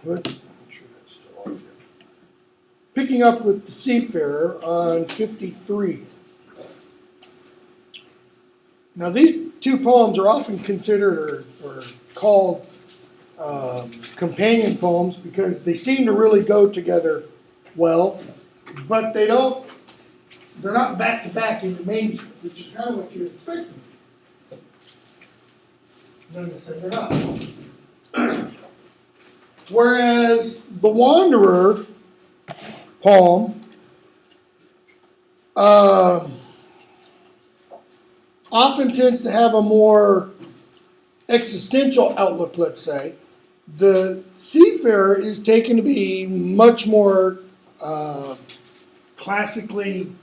Let's make sure that's still off here. Picking up with the Seafarer on 53. Now, these two poems are often considered or called companion poems because they seem to really go together well, but they're not back to back in the main stream, which is kind of what you're expecting. As I said, they're not. Whereas the Wanderer poem often tends to have a more existential outlook, let's say. The Seafarer is taken to be much more classically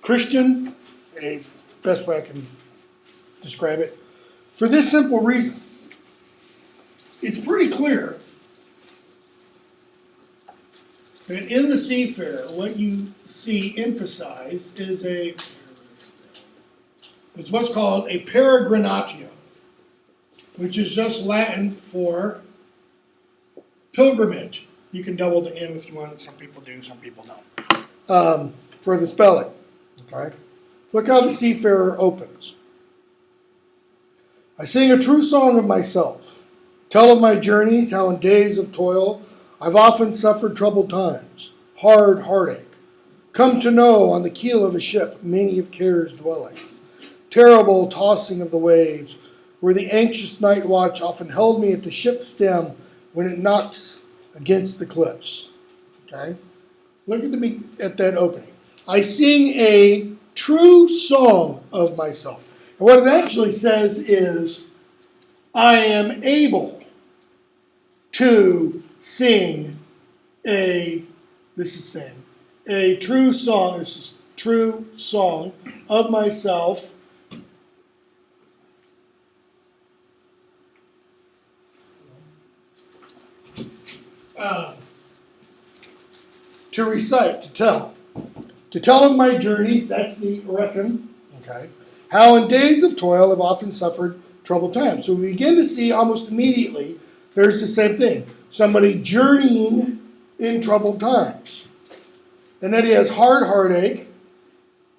Christian, a best way I can describe it, for this simple reason. It's pretty clear that in the Seafarer, what you see emphasized is it's what's called a peregrinatio, which is just Latin for pilgrimage. You can double the M if you want. Some people do, some people don't. For the spelling. Okay? Look how the Seafarer opens. I sing a true song of myself. Tell of my journeys, how in days of toil I've often suffered troubled times, hard heartache. Come to know on the keel of a ship many of care's dwellings. Terrible tossing of the waves, where the anxious night watch often held me at the ship's stem when it knocks against the cliffs. Okay? Look at that opening. I sing a true song of myself. And what it actually says is, I am able to sing a true song of myself to recite, to tell of my journeys, that's the reckon, okay, how in days of toil I've often suffered troubled times. So we begin to see almost immediately there's the same thing. Somebody journeying in troubled times. And then he has heartache.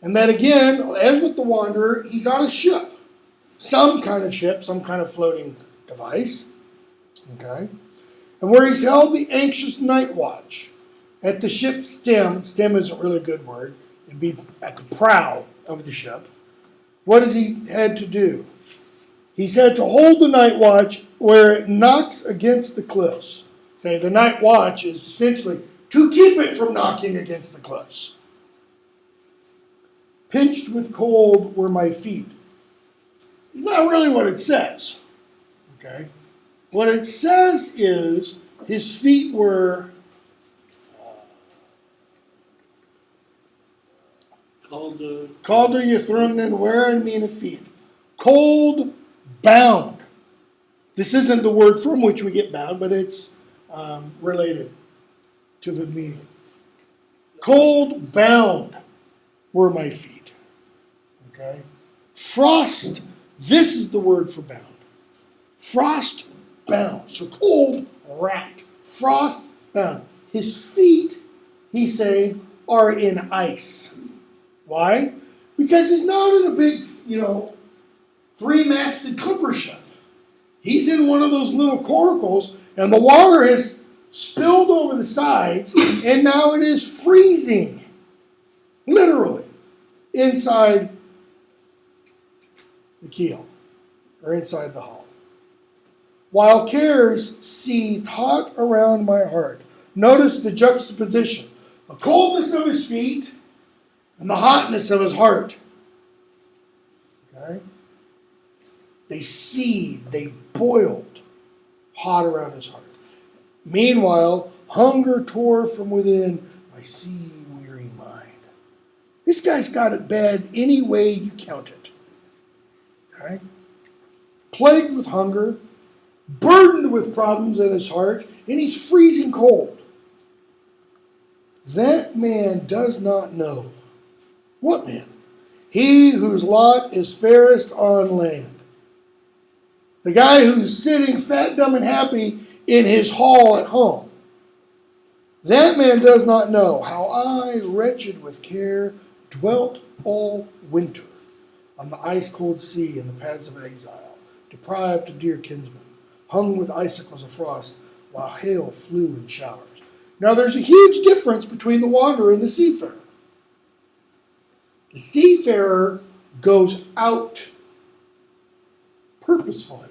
And then again, as with the Wanderer, he's on a ship. Some kind of ship, some kind of floating device. Okay? And where he's held the anxious night watch at the ship's stem isn't really a good word, it'd be at the prow of the ship. What has he had to do? He's had to hold the night watch where it knocks against the cliffs. Okay, the night watch is essentially to keep it from knocking against the cliffs. Pinched with cold were my feet. It's not really what it says. Okay? What it says is his feet were called to Ythrumnen, wearing me in feet. Cold bound. This isn't the word from which we get bound, but it's related to the meaning. Cold bound were my feet. Okay? Frost, this is the word for bound. Frost bound. So cold wrapped. Frost bound. His feet, he's saying, are in ice. Why? Because he's not in a big, three-masted clipper ship. He's in one of those little coracles, and the water has spilled over the sides, and now it is freezing, literally, inside the keel, or inside the hull. While cares seethed hot around my heart. Notice the juxtaposition. The coldness of his feet and the hotness of his heart. Okay? They seethed, they boiled hot around his heart. Meanwhile, hunger tore from within my sea-weary mind. This guy's got it bad any way you count it. Okay? Plagued with hunger, burdened with problems in his heart, and he's freezing cold. That man does not know. What man? He whose lot is fairest on land. The guy who's sitting fat, dumb, and happy in his hall at home. That man does not know how I, wretched with care, dwelt all winter on the ice-cold sea in the paths of exile, deprived of dear kinsmen, hung with icicles of frost, while hail flew in showers. Now there's a huge difference between the wanderer and the seafarer. The seafarer goes out purposefully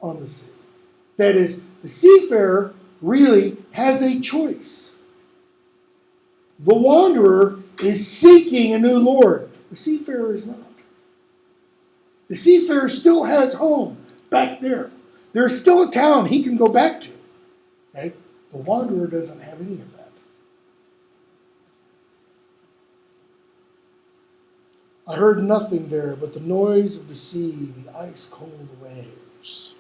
on the sea. That is, the seafarer really has a choice. The wanderer is seeking a new Lord. The seafarer is not. The seafarer still has home back there. There's still a town he can go back to. Okay? The wanderer doesn't have any of that. I heard nothing there but the noise of the sea, the ice-cold waves.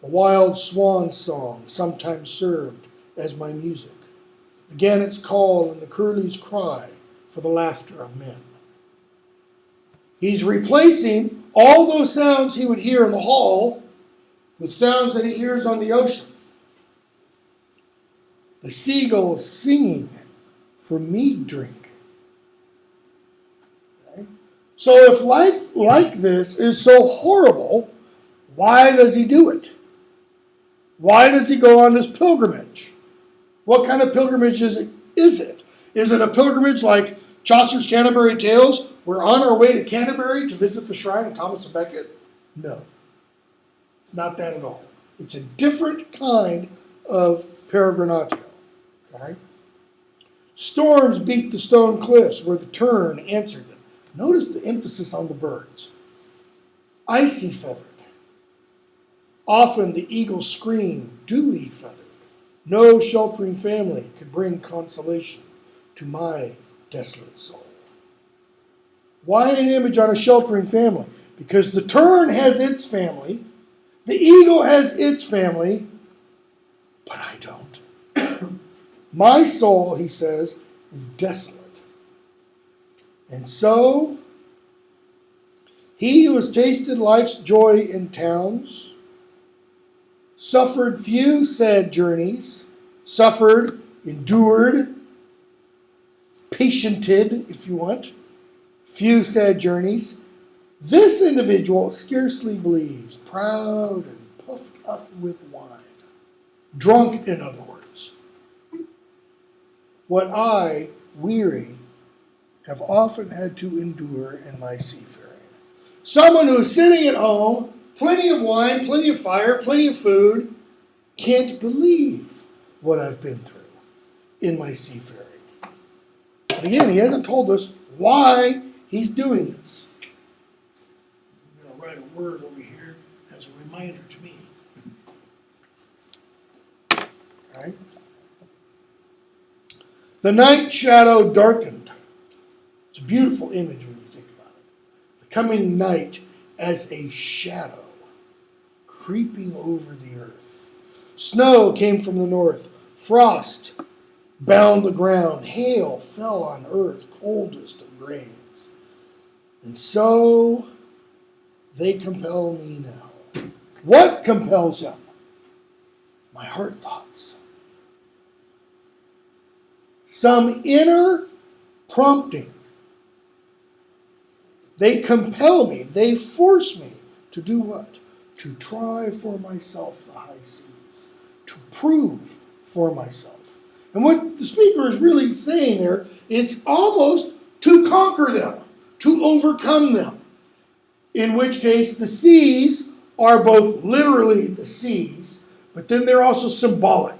A wild swan song sometimes served as my music. The gannet's call and the curlew's cry for the laughter of men. He's replacing all those sounds he would hear in the hall with sounds that he hears on the ocean. The seagulls singing for mead drink. Okay? So if life like this is so horrible, why does he do it? Why does he go on this pilgrimage? What kind of pilgrimage is it? Is it a pilgrimage like Chaucer's Canterbury Tales? We're on our way to Canterbury to visit the shrine of Thomas a Becket? No. It's not that at all. It's a different kind of peregrinatio. Okay? Storms beat the stone cliffs where the tern answered them. Notice the emphasis on the birds. Icy feathered. Often the eagle screamed, dewy feathered. No sheltering family could bring consolation to my desolate soul. Why an image on a sheltering family? Because the tern has its family, the eagle has its family, but I don't. My soul, he says, is desolate. And so, he who has tasted life's joy in towns, suffered few sad journeys, endured, patiented, if you want, few sad journeys. This individual scarcely believes, proud and puffed up with wine, drunk, in other words. What I, weary, have often had to endure in my seafaring. Someone who is sitting at home, plenty of wine, plenty of fire, plenty of food, can't believe what I've been through in my seafaring. But again, he hasn't told us why he's doing this. I'm going to write a word over here as a reminder to me. All right. The night shadow darkened. It's a beautiful image when you think about it. The coming night as a shadow creeping over the earth. Snow came from the north. Frost bound the ground. Hail fell on earth, coldest of grains. And so they compel me now. What compels him? My heart thoughts. Some inner prompting. They compel me. They force me to do what? To try for myself the high seas. To prove for myself. And what the speaker is really saying there is almost to conquer them. To overcome them. In which case the seas are both literally the seas, but then they're also symbolic.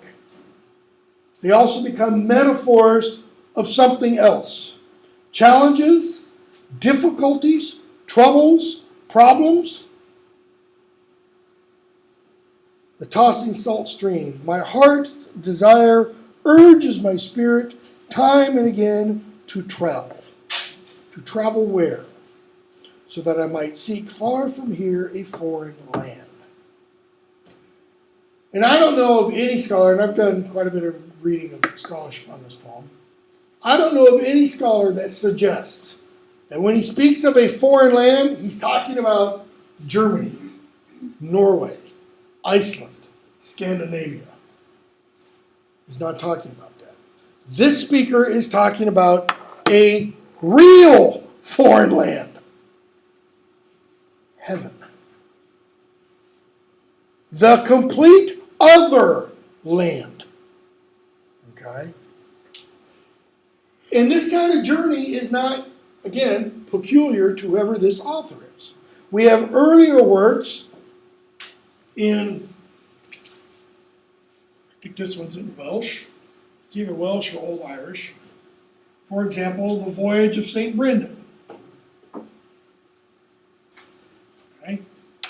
They also become metaphors of something else. Challenges, difficulties, troubles, problems. The tossing salt stream. My heart's desire urges my spirit time and again to travel. To travel where? So that I might seek far from here a foreign land. And I don't know of any scholar, and I've done quite a bit of reading of scholarship on this poem, I don't know of any scholar that suggests that when he speaks of a foreign land, he's talking about Germany, Norway, Iceland, Scandinavia. He's not talking about that. This speaker is talking about a real foreign land. Heaven. The complete other land. Okay? And this kind of journey is not, again, peculiar to whoever this author is. We have earlier works in, I think this one's in Welsh. It's either Welsh or Old Irish. For example, the Voyage of St. Brendan. Okay.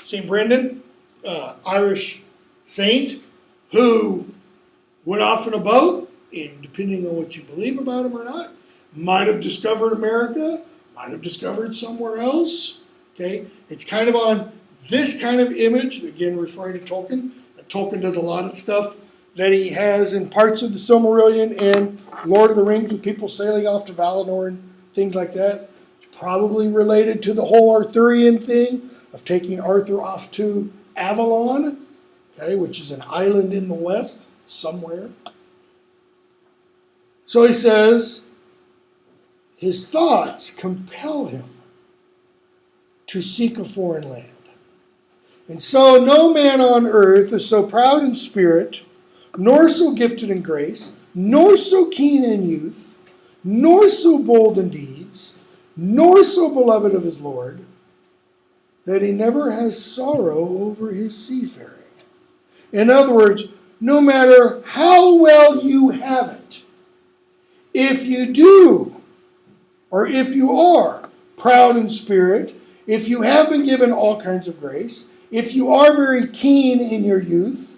St. Brendan, Irish saint who went off in a boat, and depending on what you believe about him or not, might have discovered America, might have discovered somewhere else. Okay, it's kind of on this kind of image, again referring to Tolkien. Tolkien does a lot of stuff that he has in parts of the Silmarillion and Lord of the Rings with people sailing off to Valinor and things like that. It's probably related to the whole Arthurian thing of taking Arthur off to Avalon, okay, which is an island in the west somewhere. So he says, his thoughts compel him to seek a foreign land. And so no man on earth is so proud in spirit, nor so gifted in grace, nor so keen in youth, nor so bold in deeds, nor so beloved of his Lord, that he never has sorrow over his seafaring. In other words, no matter how well you have it, if you do, or if you are proud in spirit, if you have been given all kinds of grace, if you are very keen in your youth,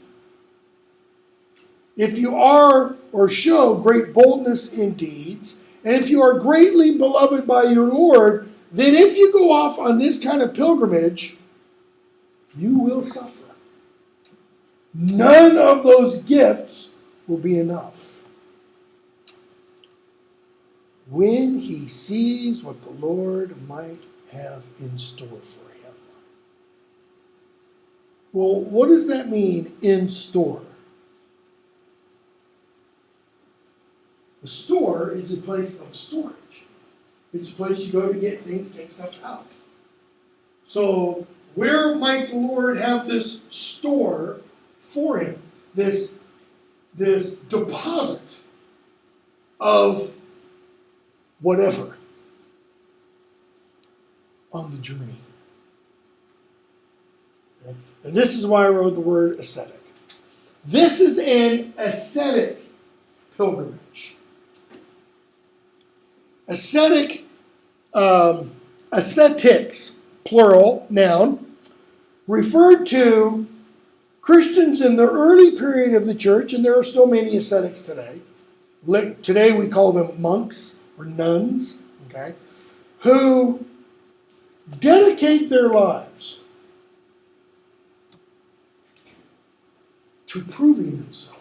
if you are or show great boldness in deeds, and if you are greatly beloved by your Lord, then if you go off on this kind of pilgrimage, you will suffer. None of those gifts will be enough. When he sees what the Lord might have in store for him. Well, what does that mean, in store? A store is a place of storage. It's a place you go to get things, take stuff out. So, where might the Lord have this store for him? This deposit of whatever on the journey. Okay? And this is why I wrote the word ascetic. This is an ascetic pilgrimage. Ascetic, ascetics, plural, noun, referred to Christians in the early period of the church, and there are still many ascetics today. Today we call them monks or nuns, okay, who dedicate their lives to proving themselves.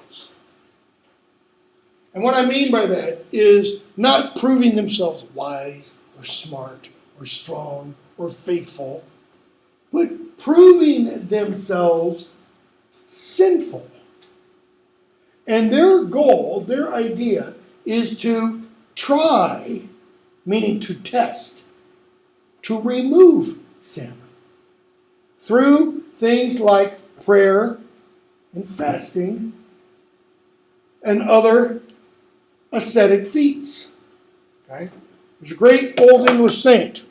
And what I mean by that is not proving themselves wise or smart or strong or faithful, but proving themselves sinful. And their goal, their idea, is to try, meaning to test, to remove sin through things like prayer and fasting and other ascetic feats. Okay? There's a great Old English saint,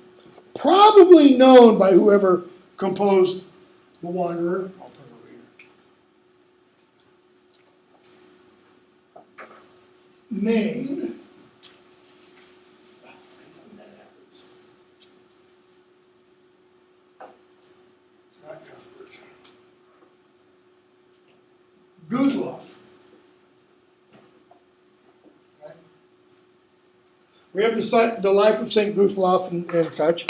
probably known by whoever composed The Wanderer. I'll put it over here. Named Guzloff. Okay. We have the life of St. Guzloff and such.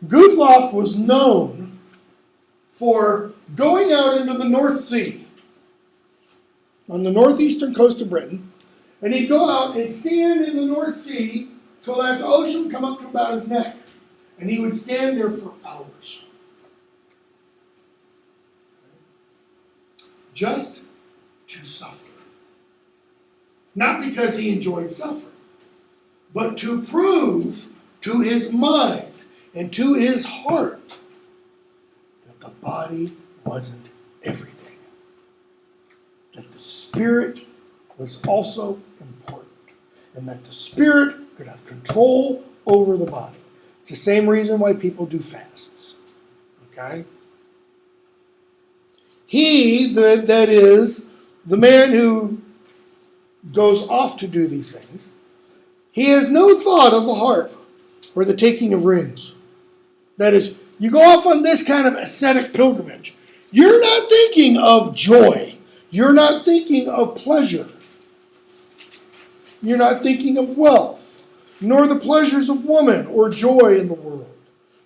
Guzloff was known for going out into the North Sea on the northeastern coast of Britain, and he'd go out and stand in the North Sea so that the ocean would come up to about his neck, and he would stand there for hours. just to suffer. Not because he enjoyed suffering, but to prove to his mind and to his heart that the body wasn't everything. That the spirit was also important. And that the spirit could have control over the body. It's the same reason why people do fasts. Okay? He, that is, the man who goes off to do these things, he has no thought of the harp or the taking of rings. That is, you go off on this kind of ascetic pilgrimage. You're not thinking of joy. You're not thinking of pleasure. You're not thinking of wealth, nor the pleasures of woman or joy in the world,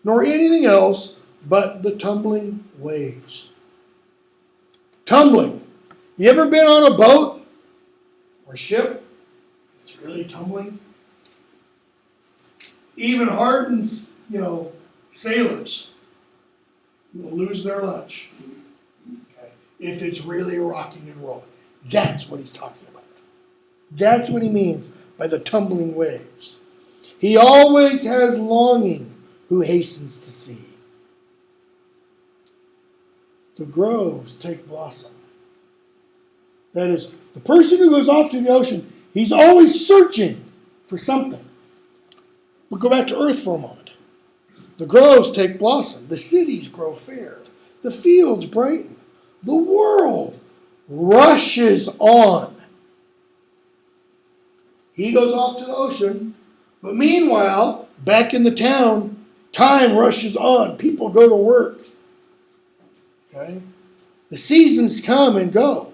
nor anything else but the tumbling waves. Tumbling. You ever been on a boat or ship? It's really tumbling. Even hardened, sailors will lose their lunch, okay, if it's really rocking and rolling. That's what he's talking about. That's what he means by the tumbling waves. He always has longing who hastens to see. The groves take blossom. That is, the person who goes off to the ocean, he's always searching for something. We'll go back to earth for a moment. The groves take blossom. The cities grow fair. The fields brighten. The world rushes on. He goes off to the ocean, but meanwhile, back in the town, time rushes on. People go to work. Okay? The seasons come and go.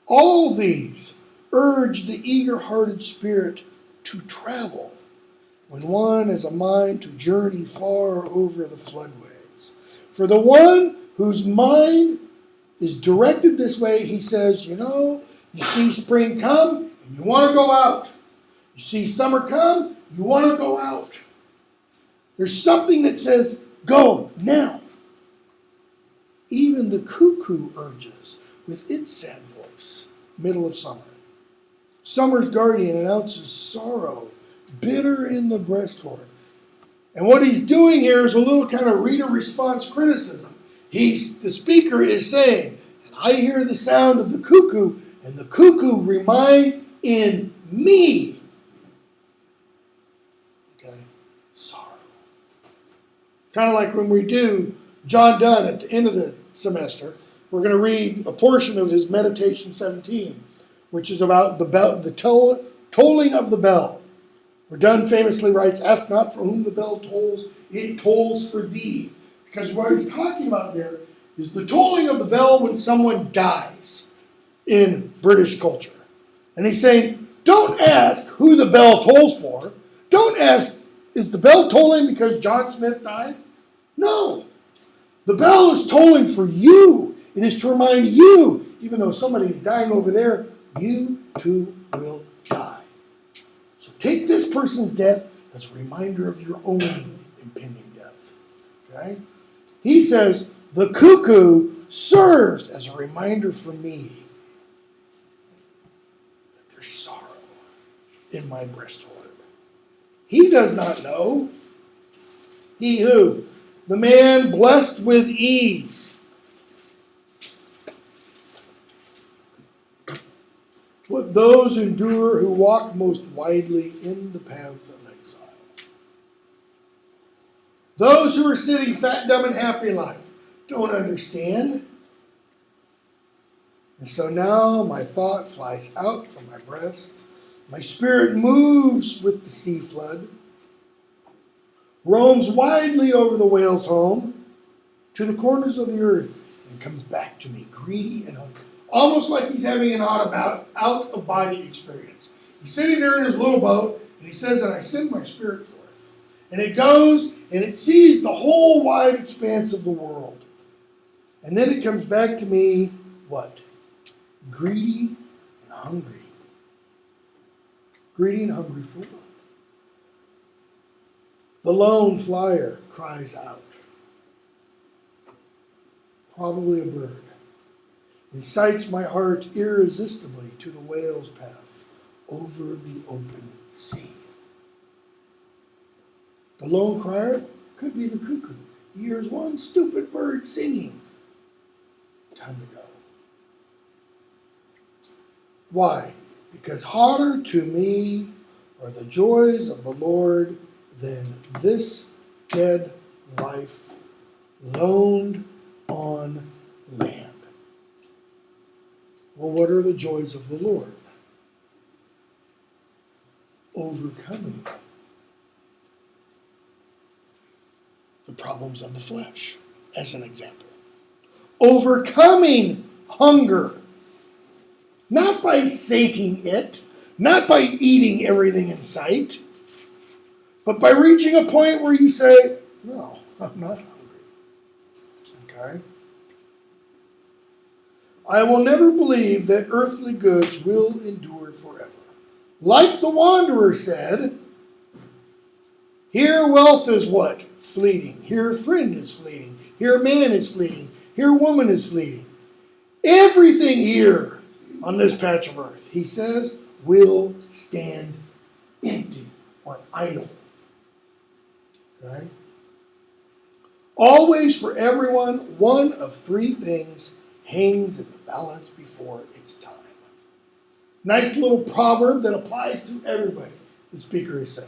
All these urge the eager-hearted spirit to travel when one has a mind to journey far over the floodways. For the one whose mind is directed this way, he says, you see spring come and you want to go out. You see summer come, you want to go out. There's something that says, go now. Even the cuckoo urges with its sad voice, middle of summer. Summer's guardian announces sorrow, bitter in the breasthoard. And what he's doing here is a little kind of reader response criticism. The speaker is saying, and I hear the sound of the cuckoo, and the cuckoo reminds in me. Okay, sorrow. Kind of like when we do John Donne at the end of the semester, we're going to read a portion of his Meditation 17, which is about the tolling of the bell. Where Donne famously writes, ask not for whom the bell tolls, it tolls for thee. Because what he's talking about there is the tolling of the bell when someone dies in British culture. And he's saying, don't ask who the bell tolls for. Don't ask, is the bell tolling because John Smith died? No. The bell is tolling for you. It is to remind you, even though somebody is dying over there, you too will die. So take this person's death as a reminder of your own impending death. Okay? He says, the cuckoo serves as a reminder for me that there's sorrow in my breast orb. He does not know. He who? The man blessed with ease. What those endure who walk most widely in the paths of exile. Those who are sitting fat, dumb, and happy in life don't understand. And so now my thought flies out from my breast. My spirit moves with the sea flood, roams widely over the whale's home to the corners of the earth, and comes back to me, greedy and hungry. Almost like he's having an out-of-body experience. He's sitting there in his little boat, and he says, and I send my spirit forth. And it goes, and it sees the whole wide expanse of the world. And then it comes back to me, what? Greedy and hungry. Greedy and hungry for what? The lone flyer cries out. Probably a bird. incites my heart irresistibly to the whale's path over the open sea. The lone crier could be the cuckoo. He hears one stupid bird singing. Time to go. Why? Because hotter to me are the joys of the Lord than this dead life loaned on land. Well, what are the joys of the Lord? Overcoming the problems of the flesh, as an example. Overcoming hunger. Not by sating it, not by eating everything in sight, but by reaching a point where you say, no, I'm not hungry. Okay? I will never believe that earthly goods will endure forever. Like the wanderer said, here wealth is what? Fleeting. Here friend is fleeting. Here man is fleeting. Here woman is fleeting. Everything here on this patch of earth, he says, will stand empty or idle. Okay? Always for everyone, one of three things hangs in the balance before its time. Nice little proverb that applies to everybody, the speaker is saying.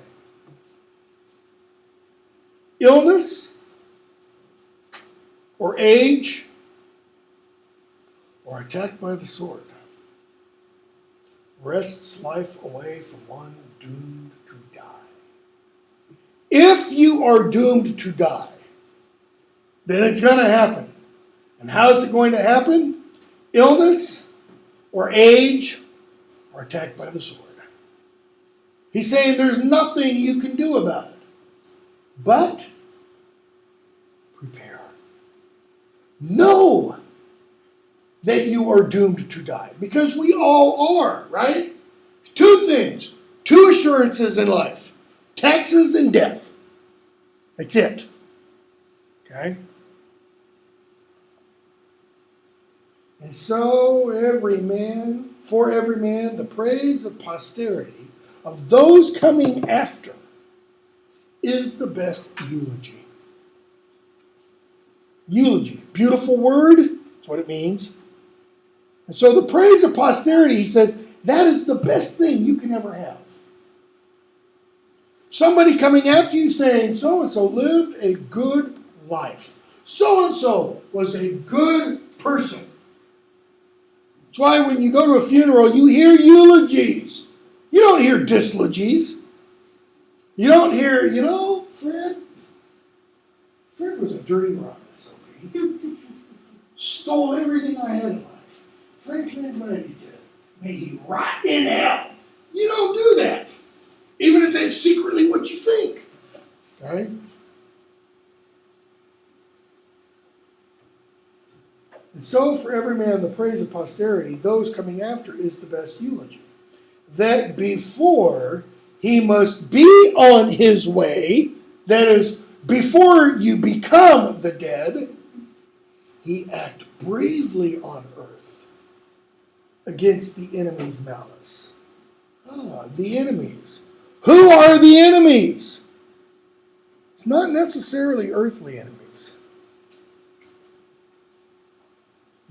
Illness, or age, or attack by the sword wrests life away from one doomed to die. If you are doomed to die, then it's going to happen. And how is it going to happen? Illness, or age, or attacked by the sword. He's saying there's nothing you can do about it. But prepare. Know that you are doomed to die. Because we all are, right? Two things. Two assurances in life. Taxes and death. That's it. Okay? And so for every man, the praise of posterity of those coming after is the best eulogy. Eulogy, beautiful word, that's what it means. And so the praise of posterity, he says, that is the best thing you can ever have. Somebody coming after you saying, so-and-so lived a good life. So-and-so was a good person. That's why when you go to a funeral, you hear eulogies. You don't hear dislogies. You don't hear, Fred was a dirty rotten SOB. Stole everything I had in life. Frankly, I'm glad he's dead. May he rot in hell. You don't do that. Even if that's secretly what you think. Okay? And so for every man the praise of posterity, those coming after is the best eulogy. That before he must be on his way, that is, before you become the dead, he act bravely on earth against the enemy's malice. The enemies. Who are the enemies? It's not necessarily earthly enemies.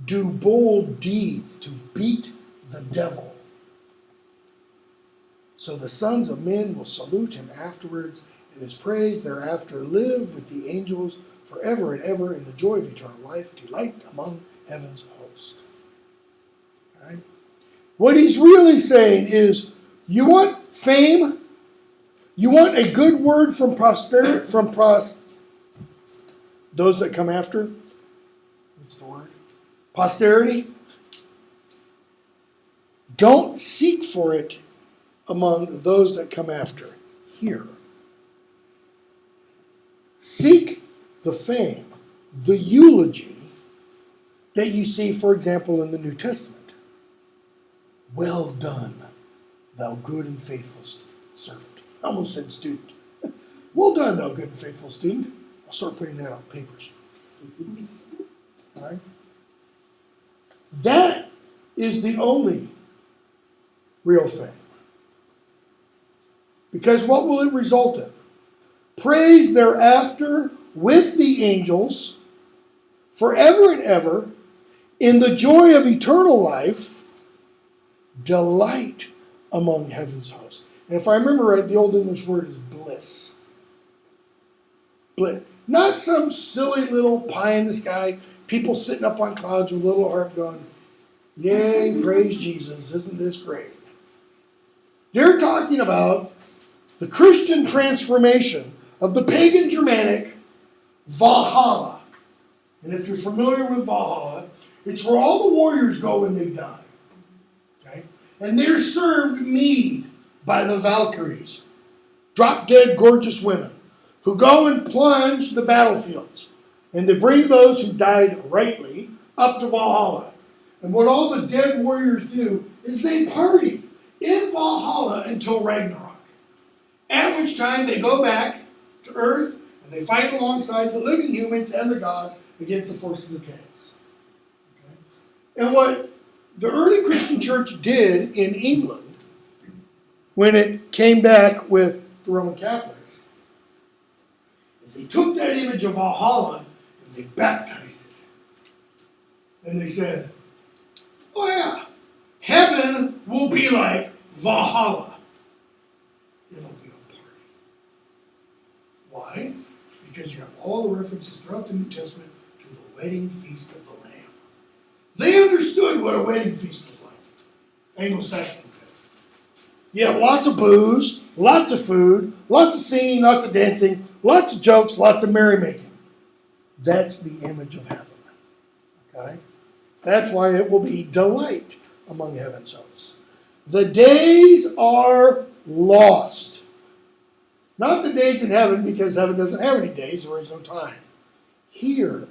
Do bold deeds to beat the devil. So the sons of men will salute him afterwards, and his praise thereafter live with the angels forever and ever in the joy of eternal life, delight among heaven's host. Okay? What he's really saying is, you want fame? You want a good word from prosperity, those that come after? What's the word? Posterity? Don't seek for it among those that come after. Here. Seek the fame, the eulogy that you see, for example, in the New Testament. Well done, thou good and faithful servant. I almost said student. Well done, thou good and faithful student. I'll start putting that on papers. All right? That is the only real thing. Because what will it result in? Praise thereafter with the angels forever and ever in the joy of eternal life, delight among heaven's hosts. And if I remember right, the Old English word is bliss. Bliss. Not some silly little pie in the sky, people sitting up on clouds with a little harp going, yay, praise Jesus, isn't this great? They're talking about the Christian transformation of the pagan Germanic Valhalla. And if you're familiar with Valhalla, it's where all the warriors go when they die. Okay? And they're served mead by the Valkyries, drop-dead gorgeous women, who go and plunge the battlefields. And they bring those who died rightly up to Valhalla. And what all the dead warriors do is they party in Valhalla until Ragnarok. At which time they go back to Earth and they fight alongside the living humans and the gods against the forces of chaos. Okay? And what the early Christian church did in England when it came back with the Roman Catholics is they took that image of Valhalla and they baptized it. And they said, oh yeah, heaven will be like Valhalla. It'll be a party. Why? Because you have all the references throughout the New Testament to the wedding feast of the Lamb. They understood what a wedding feast was like. Anglo-Saxons did. You have lots of booze, lots of food, lots of singing, lots of dancing, lots of jokes, lots of merrymaking. That's the image of heaven. Okay? That's why it will be delight among heaven's hosts. The days are lost. Not the days in heaven, because heaven doesn't have any days, there is no time. Here,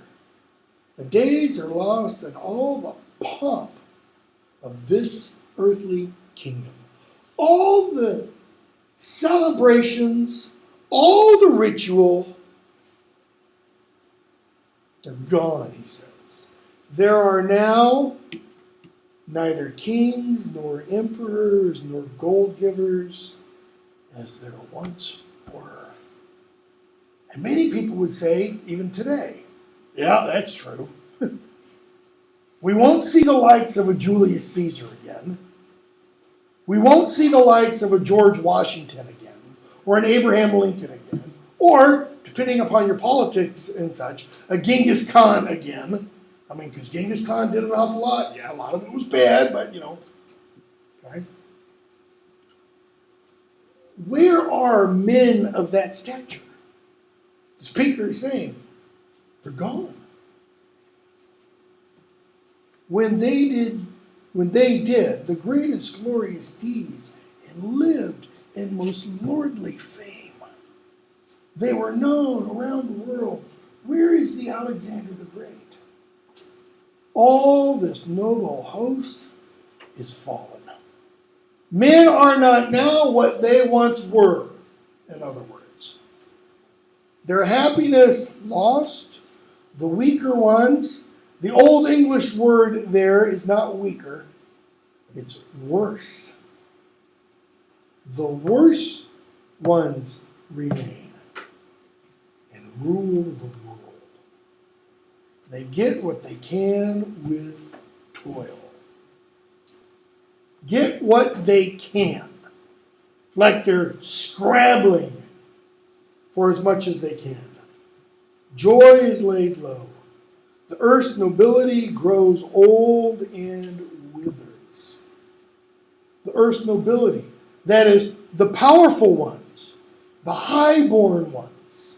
the days are lost in all the pomp of this earthly kingdom. All the celebrations, all the ritual, they're gone, he says. There are now neither kings, nor emperors, nor gold givers, as there once were. And many people would say, even today, yeah, that's true. We won't see the likes of a Julius Caesar again. We won't see the likes of a George Washington again, or an Abraham Lincoln again, or, depending upon your politics and such, a Genghis Khan again. I mean, because Genghis Khan did an awful lot. Yeah, a lot of it was bad, but, okay. Where are men of that stature? The speaker is saying, they're gone. When they did the greatest glorious deeds and lived in most lordly fame, they were known around the world. Where is the Alexander the Great? All this noble host is fallen. Men are not now what they once were, in other words. Their happiness lost, the weaker ones. The Old English word there is not weaker, it's worse. The worse ones remain and rule the world. They get what they can with toil. Get what they can. Like they're scrabbling for as much as they can. Joy is laid low. The earth's nobility grows old and withers. The earth's nobility, that is, the powerful ones, the high-born ones,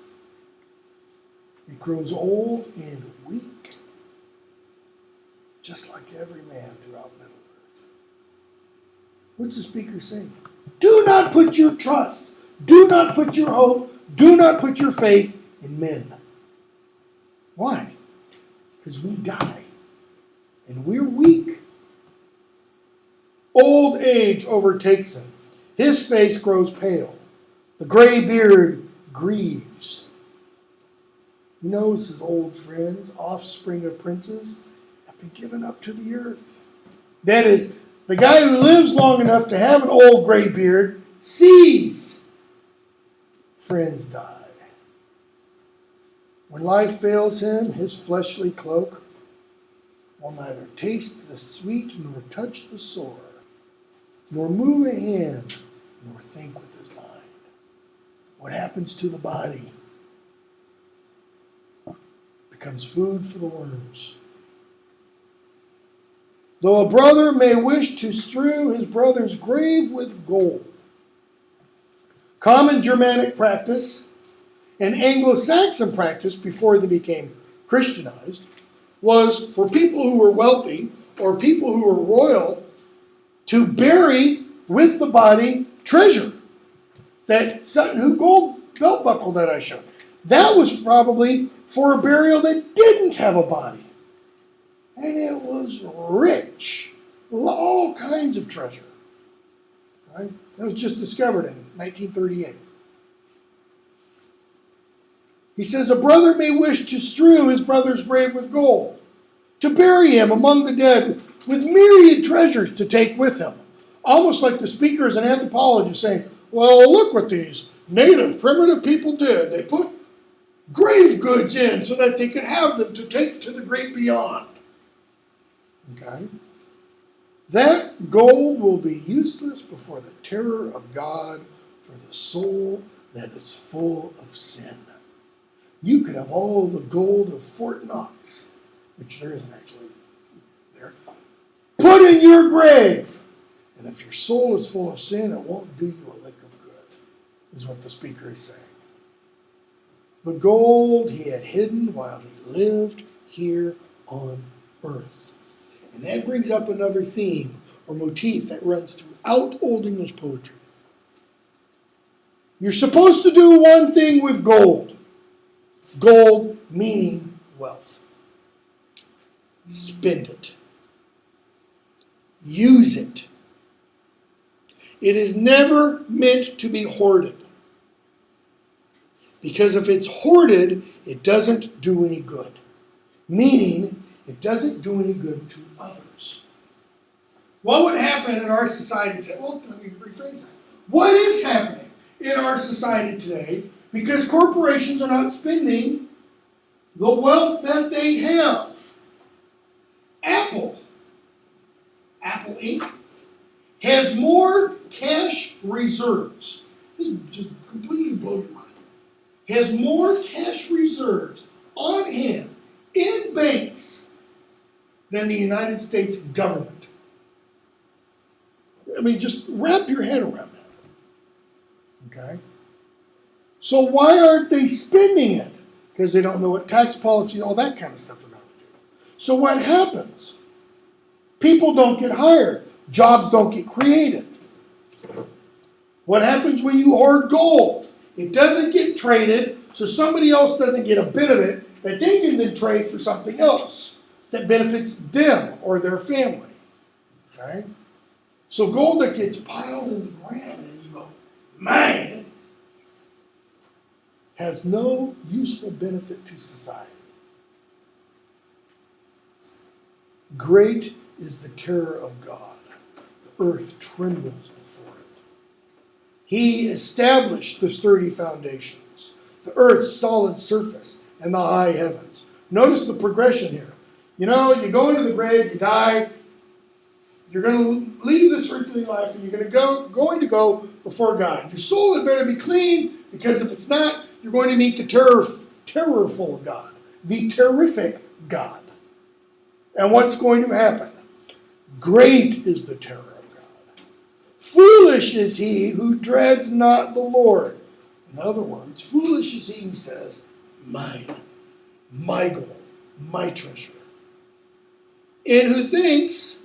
it grows old and weak, just like every man throughout Middle Earth. What's the speaker saying? Do not put your trust, do not put your hope, do not put your faith in men. Why? Because we die, and we're weak. Old age overtakes him. His face grows pale. The gray beard grieves. He knows his old friends, offspring of princes, have and given up to the earth. That is, the guy who lives long enough to have an old gray beard sees friends die. When life fails him, his fleshly cloak will neither taste the sweet nor touch the sore, nor move a hand, nor think with his mind. What happens to the body becomes food for the worms. Though a brother may wish to strew his brother's grave with gold, common Germanic practice and Anglo-Saxon practice before they became Christianized was for people who were wealthy or people who were royal to bury with the body treasure. That Sutton Hoo gold belt buckle that I showed, that was probably for a burial that didn't have a body. And it was rich. All kinds of treasure. Right? That was just discovered in 1938. He says, a brother may wish to strew his brother's grave with gold, to bury him among the dead with myriad treasures to take with him. Almost like the speaker is an anthropologist saying, well, look what these native primitive people did. They put grave goods in so that they could have them to take to the great beyond. Okay? That gold will be useless before the terror of God for the soul that is full of sin. You could have all the gold of Fort Knox, which there isn't actually there, put in your grave. And if your soul is full of sin, it won't do you a lick of good, is what the speaker is saying. The gold he had hidden while he lived here on earth. And that brings up another theme or motif that runs throughout Old English poetry. You're supposed to do one thing with gold. Gold meaning wealth. Spend it. Use it. It is never meant to be hoarded. Because if it's hoarded, it doesn't do any good. Meaning, it doesn't do any good to others. What would happen in our society today? Well, let me rephrase that. What is happening in our society today because corporations are not spending the wealth that they have? Apple Inc. has more cash reserves. This just completely blows your mind. Has more cash reserves on hand in banks than the United States government. I mean, just wrap your head around that. Okay? So why aren't they spending it? Because they don't know what tax policy and all that kind of stuff are going to do. So what happens? People don't get hired. Jobs don't get created. What happens when you hoard gold? It doesn't get traded, so somebody else doesn't get a bit of it that they can then trade for something else that benefits them or their family. Okay? So gold that gets piled in the ground and you go, man, has no useful benefit to society. Great is the terror of God. The earth trembles before it. He established the sturdy foundations, the earth's solid surface, and the high heavens. Notice the progression here. You know, you go into the grave, you die, you're going to leave this earthly life, and you're going to go before God. Your soul had better be clean, because if it's not, you're going to meet the terrorful God, the terrific God. And what's going to happen? Great is the terror of God. Foolish is he who dreads not the Lord. In other words, foolish is he who says, mine, my gold, my treasure. And who thinks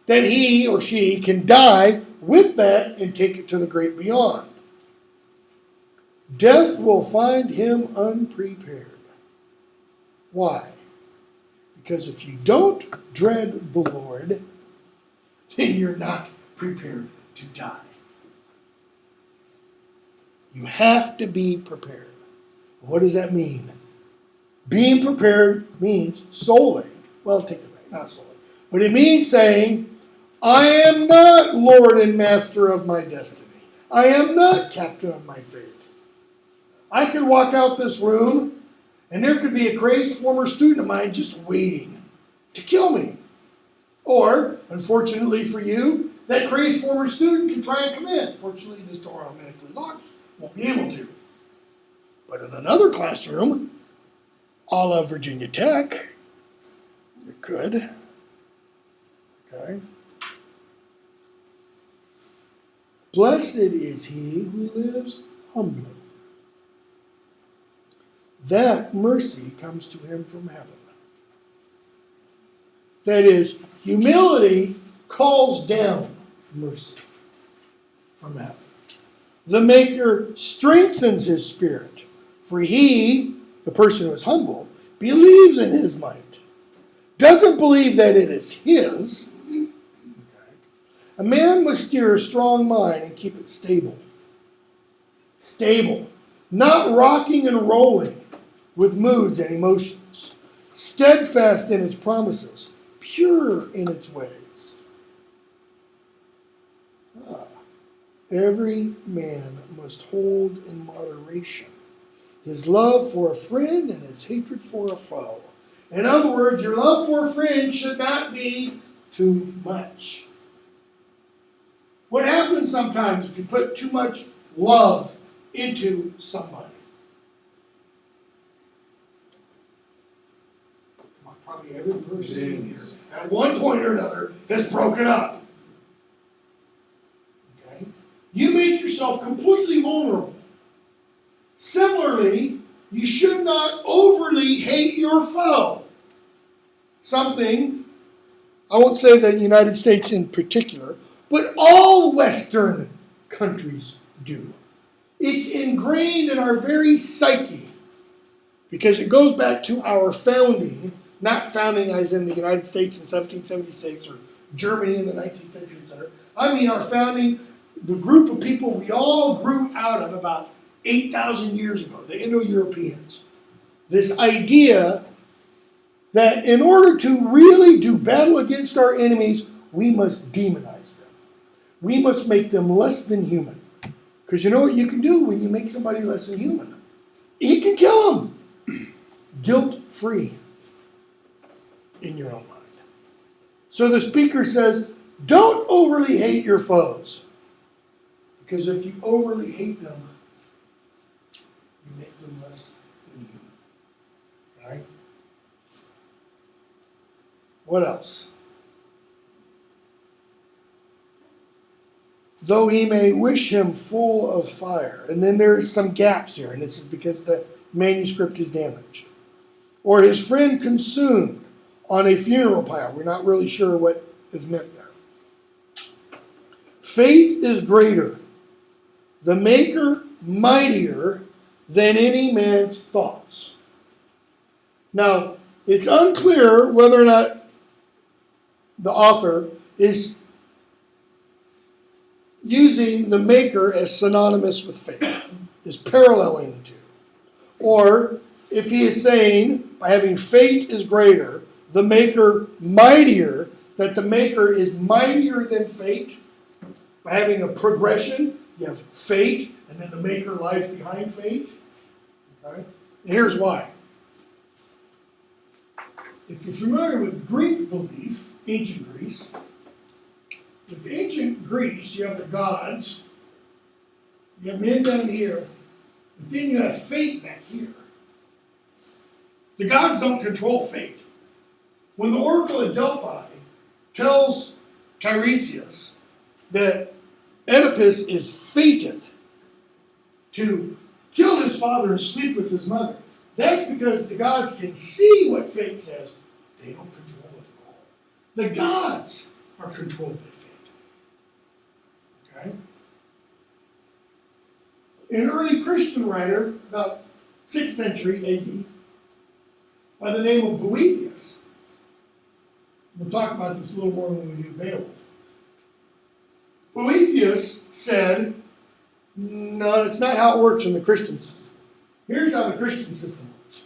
that he or she can die with that and take it to the great beyond. Death will find him unprepared. Why? Because if you don't dread the Lord, then you're not prepared to die. You have to be prepared. What does that mean? Being prepared means solely, well, take it back. not solely. But it means saying, I am not Lord and Master of my destiny. I am not captain of my fate. I could walk out this room and there could be a crazed former student of mine just waiting to kill me. Or, unfortunately for you, that crazed former student can try and come in. Fortunately, this door automatically locks, won't be able to. But in another classroom, a la Virginia Tech, you could. Okay. Blessed is he who lives humbly. That mercy comes to him from heaven. That is, humility calls down mercy from heaven. The Maker strengthens his spirit, for he, the person who is humble, believes in his might. Doesn't believe that it is his. Okay. A man must steer a strong mind and keep it stable. Stable. Not rocking and rolling with moods and emotions. Steadfast in its promises. Pure in its ways. Every man must hold in moderation his love for a friend and his hatred for a foe. In other words, your love for a friend should not be too much. What happens sometimes if you put too much love into somebody? Probably every person in here, at one point or another, has broken up. Okay? You make yourself completely vulnerable. Similarly, you should not overly hate your foe. Something, I won't say the United States in particular, but all Western countries do. It's ingrained in our very psyche because it goes back to our founding, not founding as in the United States in 1776 or Germany in the 19th century, etc. I mean our founding, the group of people we all grew out of about 8,000 years ago, the Indo-Europeans. This idea that in order to really do battle against our enemies, we must demonize them. We must make them less than human. Because you know what you can do when you make somebody less than human? You can kill them. Guilt-free in your own mind. So the speaker says, don't overly hate your foes. Because if you overly hate them, you make them less than human. Right? What else? Though he may wish him full of fire. And then there's some gaps here, and this is because the manuscript is damaged. Or his friend consumed on a funeral pyre. We're not really sure what is meant there. Fate is greater, the Maker mightier than any man's thoughts. Now, it's unclear whether or not the author is using the Maker as synonymous with fate, is paralleling the two. Or if he is saying, by having fate is greater, the Maker mightier, that the Maker is mightier than fate. By having a progression, you have fate, and then the Maker lies behind fate. Okay? Here's why. If you're familiar with Greek belief, ancient Greece, with ancient Greece, you have the gods, you have men down here, but then you have fate back here. The gods don't control fate. When the Oracle at Delphi tells Tiresias that Oedipus is fated to kill his father and sleep with his mother, that's because the gods can see what fate says. They don't control it at all. The gods are controlled by fate. Okay? An early Christian writer, about 6th century AD, by the name of Boethius, we'll talk about this a little more when we do Beowulf. Boethius said, no, that's not how it works in the Christian system. Here's how the Christian system works.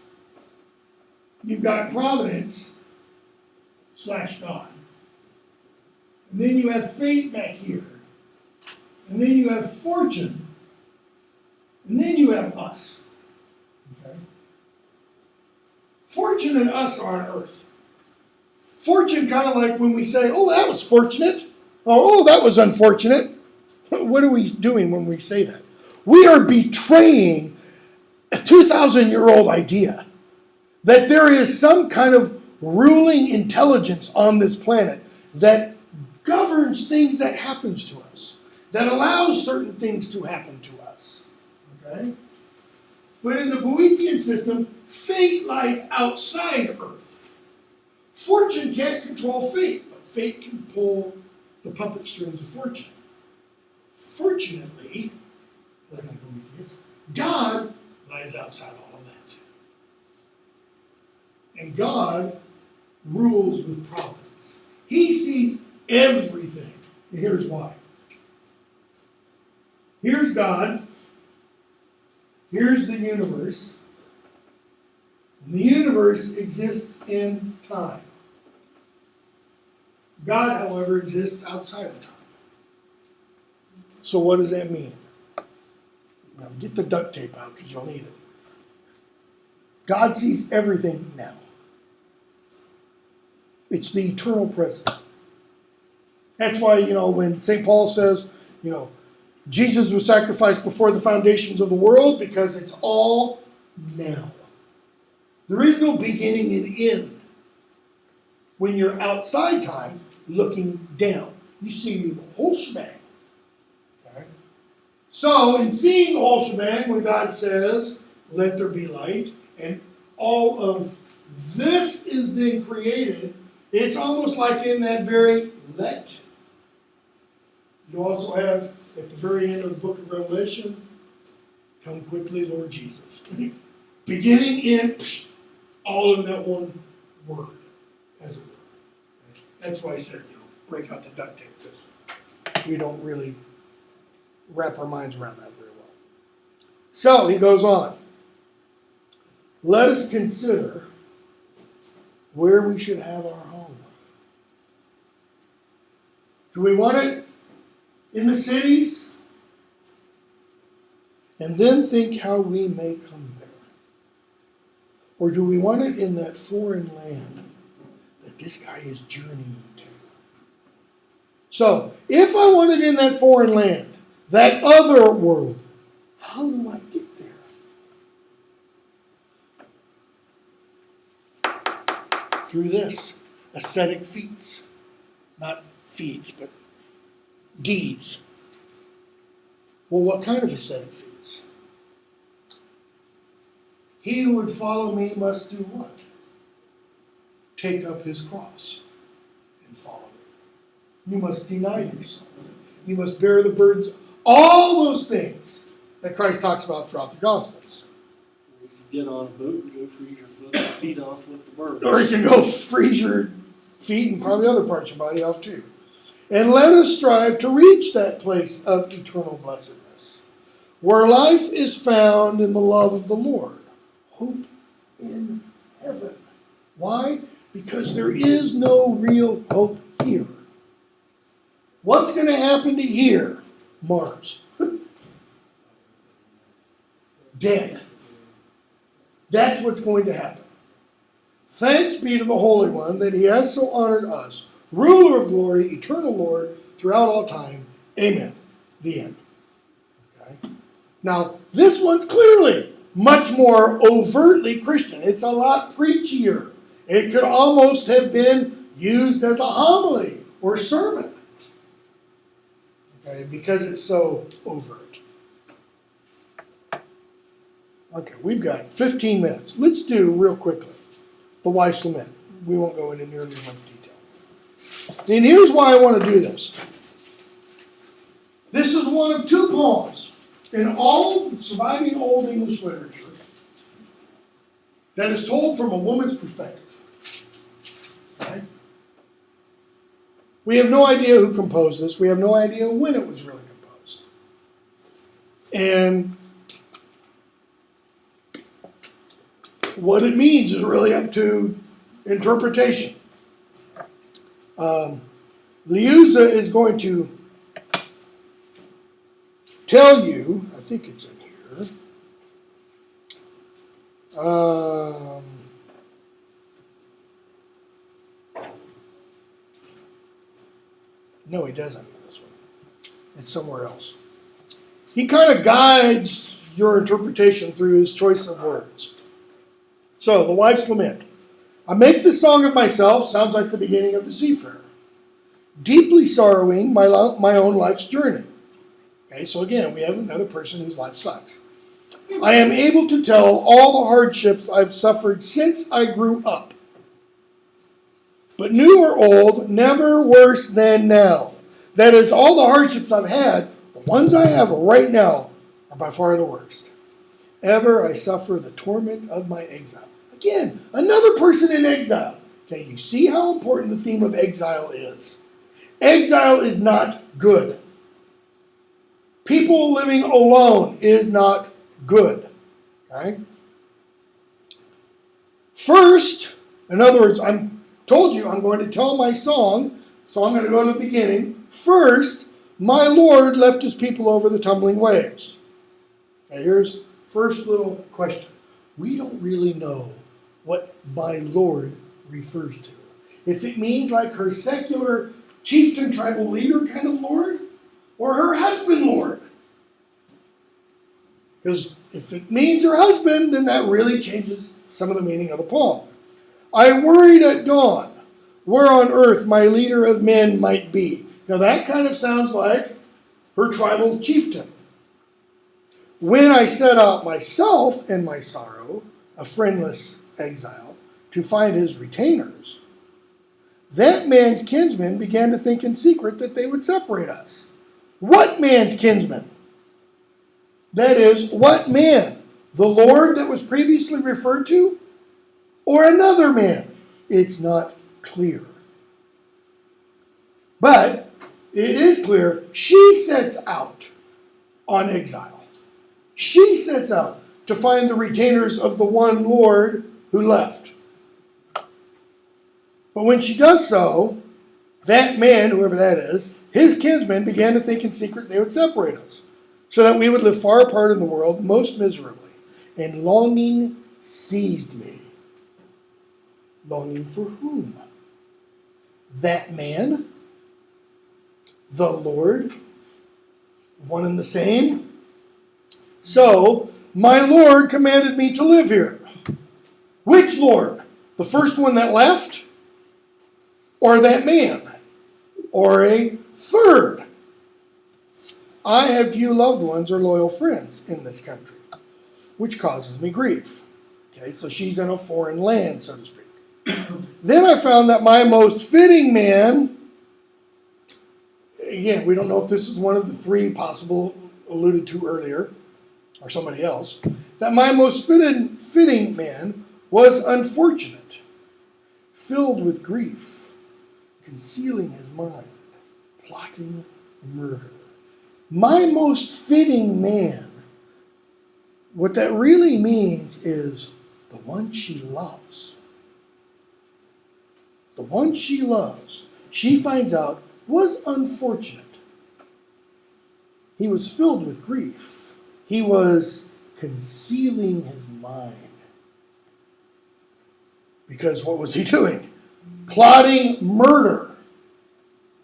You've got providence /God. And then you have fate back here. And then you have fortune. And then you have us. Okay? Fortune and us are on earth. Fortune kind of like when we say, oh, that was fortunate. Oh, that was unfortunate. What are we doing when we say that? We are betraying a 2,000-year-old idea that there is some kind of ruling intelligence on this planet that governs things that happens to us, that allows certain things to happen to us. Okay? But in the Boethian system, fate lies outside Earth. Fortune can't control fate, but fate can pull the puppet strings of fortune. Fortunately, like in Boethius, God lies outside all of that. And God rules with providence. He sees everything. And here's why. Here's God. Here's the universe. And the universe exists in time. God, however, exists outside of time. So what does that mean? Now get the duct tape out because you'll need it. God sees everything now. It's the eternal present. That's why, when St. Paul says, Jesus was sacrificed before the foundations of the world, because it's all now. There is no beginning and end. When you're outside time, looking down, you see the whole shebang. Okay? So, in seeing the whole shebang, when God says, let there be light, and all of this is then created, it's almost like in that very let. You also have, at the very end of the book of Revelation, come quickly, Lord Jesus. Beginning in, all in that one word, as it were. That's why I said, break out the duct tape, because we don't really wrap our minds around that very well. So, he goes on. Let us consider where we should have our home. Do we want it in the cities? And then think how we may come there. Or do we want it in that foreign land that this guy is journeying to? So, if I want it in that foreign land, that other world, how do I get there? Through this, ascetic feats. Not feats, but deeds. Well, what kind of ascetic feats? He who would follow me must do what? Take up his cross and follow me. You must deny yourself. You must bear the burdens. All those things that Christ talks about throughout the Gospels. You can get on a boat and go freeze your feet off with the birds. Or you can go freeze your feet and probably other parts of your body off too. And let us strive to reach that place of eternal blessedness, where life is found in the love of the Lord. Hope in heaven. Why? Because there is no real hope here. What's going to happen to here? Mars. Dead. That's what's going to happen. Thanks be to the Holy One that he has so honored us, ruler of glory, eternal Lord, throughout all time. Amen. The end. Okay. Now, this one's clearly much more overtly Christian. It's a lot preachier. It could almost have been used as a homily or sermon. Okay, because it's so overt. Okay, we've got 15 minutes. Let's do, real quickly, the wife's lament. We won't go into nearly as much detail. And here's why I want to do this. This is one of two poems in all the surviving Old English literature that is told from a woman's perspective. Okay? We have no idea who composed this. We have no idea when it was really composed. And what it means is really up to interpretation. Liuza is going to tell you, I think it's in here. No, he doesn't in this one. It's somewhere else. He kind of guides your interpretation through his choice of words. So, the wife's lament. I make the song of myself, sounds like the beginning of the seafarer. Deeply sorrowing my own life's journey. Okay, so again, we have another person whose life sucks. I am able to tell all the hardships I've suffered since I grew up. But new or old, never worse than now. That is, all the hardships I've had, the ones I have right now, are by far the worst. Ever I suffer the torment of my exile. Again, another person in exile. Okay, you see how important the theme of exile is. Exile is not good. People living alone is not good. Okay? First, in other words, I told you I'm going to tell my song, so I'm going to go to the beginning. First, my Lord left his people over the tumbling waves. Okay, here's first little question. We don't really know what my Lord refers to. If it means like her secular chieftain, tribal leader kind of Lord, or her husband Lord. Because if it means her husband, then that really changes some of the meaning of the poem. I worried at dawn where on earth my leader of men might be. Now that kind of sounds like her tribal chieftain. When I set out myself in my sorrow, a friendless exile, to find his retainers, that man's kinsmen began to think in secret that they would separate us. What man's kinsmen? That is, what man? The Lord that was previously referred to? Or another man? It's not clear. But it is clear she sets out on exile. She sets out to find the retainers of the one Lord who left. But when she does so, that man, whoever that is, his kinsmen began to think in secret they would separate us, so that we would live far apart in the world most miserably. And longing seized me. Longing for whom? That man? The Lord? One and the same? So, my Lord commanded me to live here. Which Lord? The first one that left? Or that man? Or a third? I have few loved ones or loyal friends in this country, which causes me grief. Okay, so she's in a foreign land, so to speak. Then I found that my most fitting man, again, we don't know if this is one of the three possible alluded to earlier, or somebody else, that my most fitting man was unfortunate, filled with grief, concealing his mind, plotting murder. My most fitting man, what that really means is the one she loves. The one she loves, she finds out, was unfortunate. He was filled with grief. He was concealing his mind. Because what was he doing? Plotting murder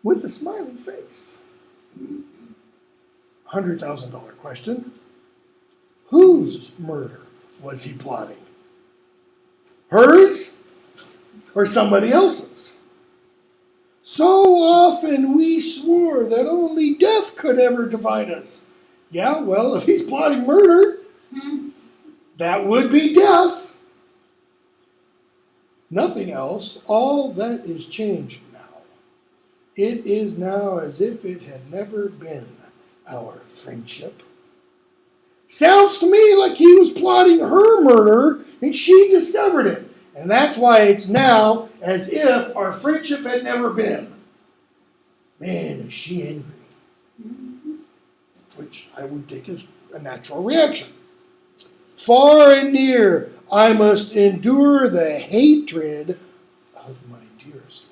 with a smiling face. $100,000 question. Whose murder was he plotting? Hers or somebody else's? So often we swore that only death could ever divide us. Yeah, well, if he's plotting murder, that would be death. Nothing else. All that is changed now. It is now as if it had never been our friendship. Sounds to me like he was plotting her murder and she discovered it. And that's why it's now as if our friendship had never been. Man, is she angry. Which I would take as a natural reaction. Far and near, I must endure the hatred of my dearest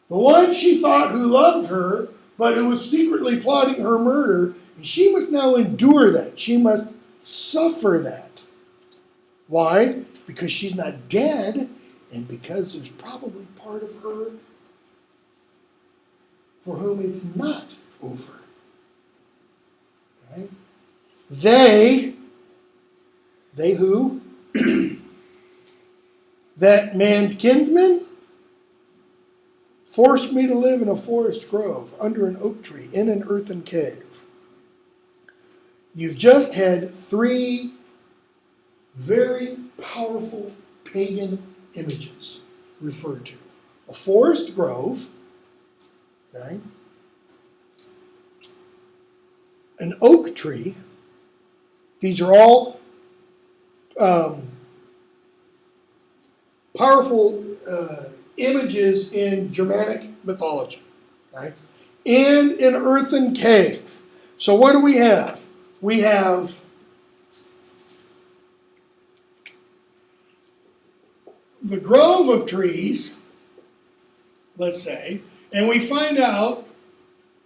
one. The one she thought who loved her, but who was secretly plotting her murder, and she must now endure that. She must suffer that. Why? Because she's not dead, and because there's probably part of her for whom it's not over. Okay? They who? That man's kinsman forced me to live in a forest grove, under an oak tree, in an earthen cave. You've just had 3 very powerful pagan images referred to. A forest grove, okay, an oak tree. These are all powerful images in Germanic mythology, right? And an earthen cave. So what do we have? We have the grove of trees, let's say, and we find out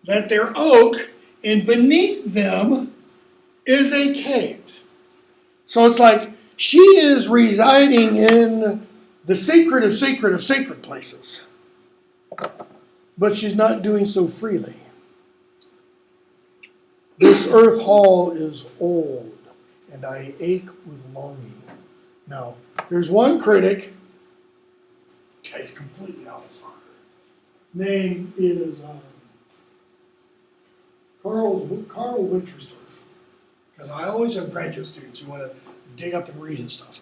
that they're oak, and beneath them is a cave. So it's like she is residing in the sacred of sacred places. But she's not doing so freely. This earth hall is old, and I ache with longing. Now, there's one critic, guy's completely off his rocker. Name is Carl Wintersdorf. Because I always have graduate students who want to dig up and read his stuff.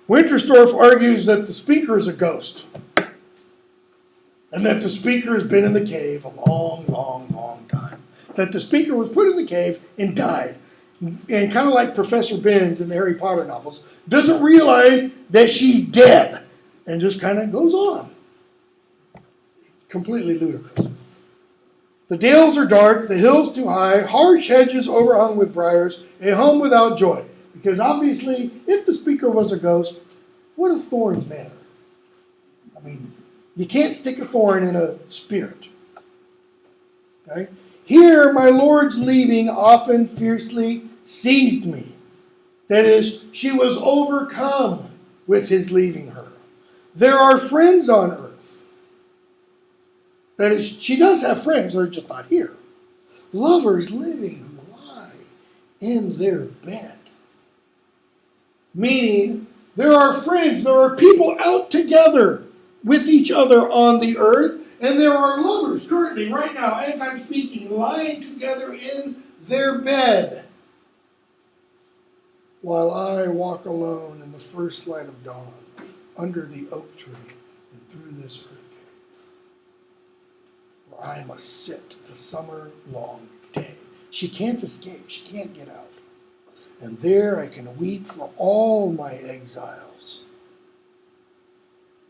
Wintersdorf argues that the speaker is a ghost. And that the speaker has been in the cave a long, long, long time. That the speaker was put in the cave and died. And kind of like Professor Binns in the Harry Potter novels, doesn't realize that she's dead. And just kind of goes on. Completely ludicrous. The dales are dark, the hills too high, harsh hedges overhung with briars, a home without joy. Because obviously, if the speaker was a ghost, what do thorns matter? I mean, you can't stick a thorn in a spirit. Okay? Here, my Lord's leaving often fiercely seized me. That is, she was overcome with his leaving her. There are friends on earth. That is, she does have friends, they're just not here. Lovers living who lie in their bed. Meaning, there are friends, there are people out together with each other on the earth, and there are lovers currently, right now, as I'm speaking, lying together in their bed, while I walk alone in the first light of dawn, under the oak tree, and through this earth cave, where I must sit the summer-long day. She can't escape, she can't get out. And there I can weep for all my exiles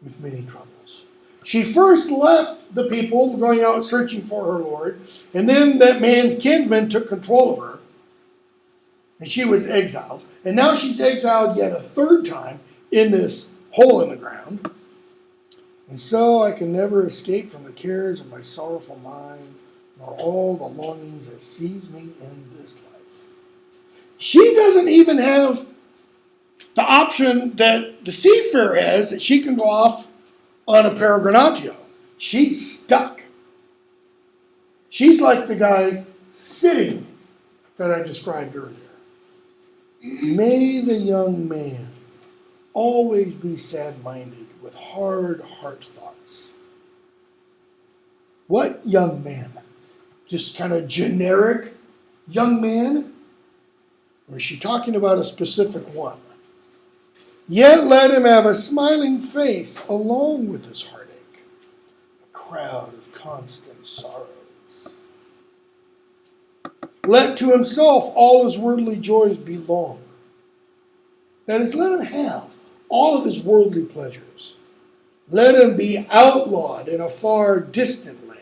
with many troubles. She first left the people going out searching for her Lord, and then that man's kinsman took control of her, and she was exiled. And now she's exiled yet a third time in this hole in the ground. And so I can never escape from the cares of my sorrowful mind, nor all the longings that seize me in this life. She doesn't even have the option that the seafarer has, that she can go off on a peregrinatio. She's stuck. She's like the guy sitting that I described earlier. May the young man always be sad-minded with hard heart thoughts. What young man? Just kind of generic young man? Or is she talking about a specific one? Yet let him have a smiling face along with his heartache, a crowd of constant sorrows. Let to himself all his worldly joys belong. That is, let him have all of his worldly pleasures. Let him be outlawed in a far distant land.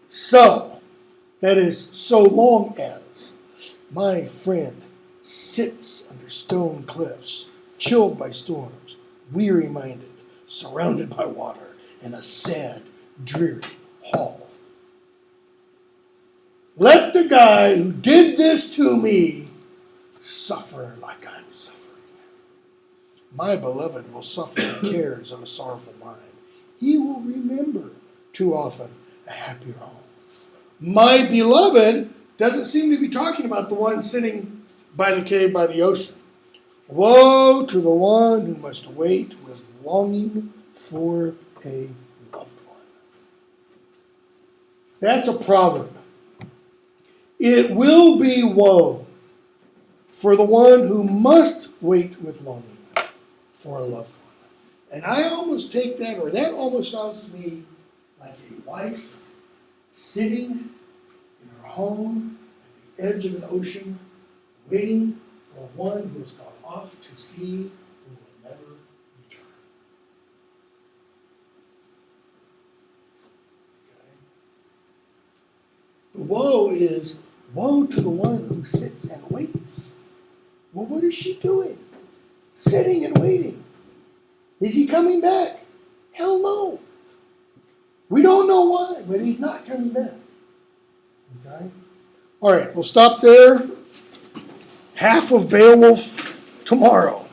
So, that is, so long as my friend sits under stone cliffs, chilled by storms, weary-minded, surrounded by water, in a sad, dreary hall. Let the guy who did this to me suffer like I'm suffering. My beloved will suffer the cares of a sorrowful mind. He will remember too often a happier home. My beloved doesn't seem to be talking about the one sitting by the cave by the ocean. Woe to the one who must wait with longing for a loved one. That's a proverb. It will be woe for the one who must wait with longing for a loved one. And I almost take that, or that almost sounds to me like a wife sitting in her home at the edge of an ocean, waiting for one who has gone off to sea who will never return. Okay. The woe is woe to the one who sits and waits. Well, what is she doing? Sitting and waiting. Is he coming back? Hell no. We don't know why, but he's not coming back. Okay? All right, we'll stop there. Half of Beowulf tomorrow.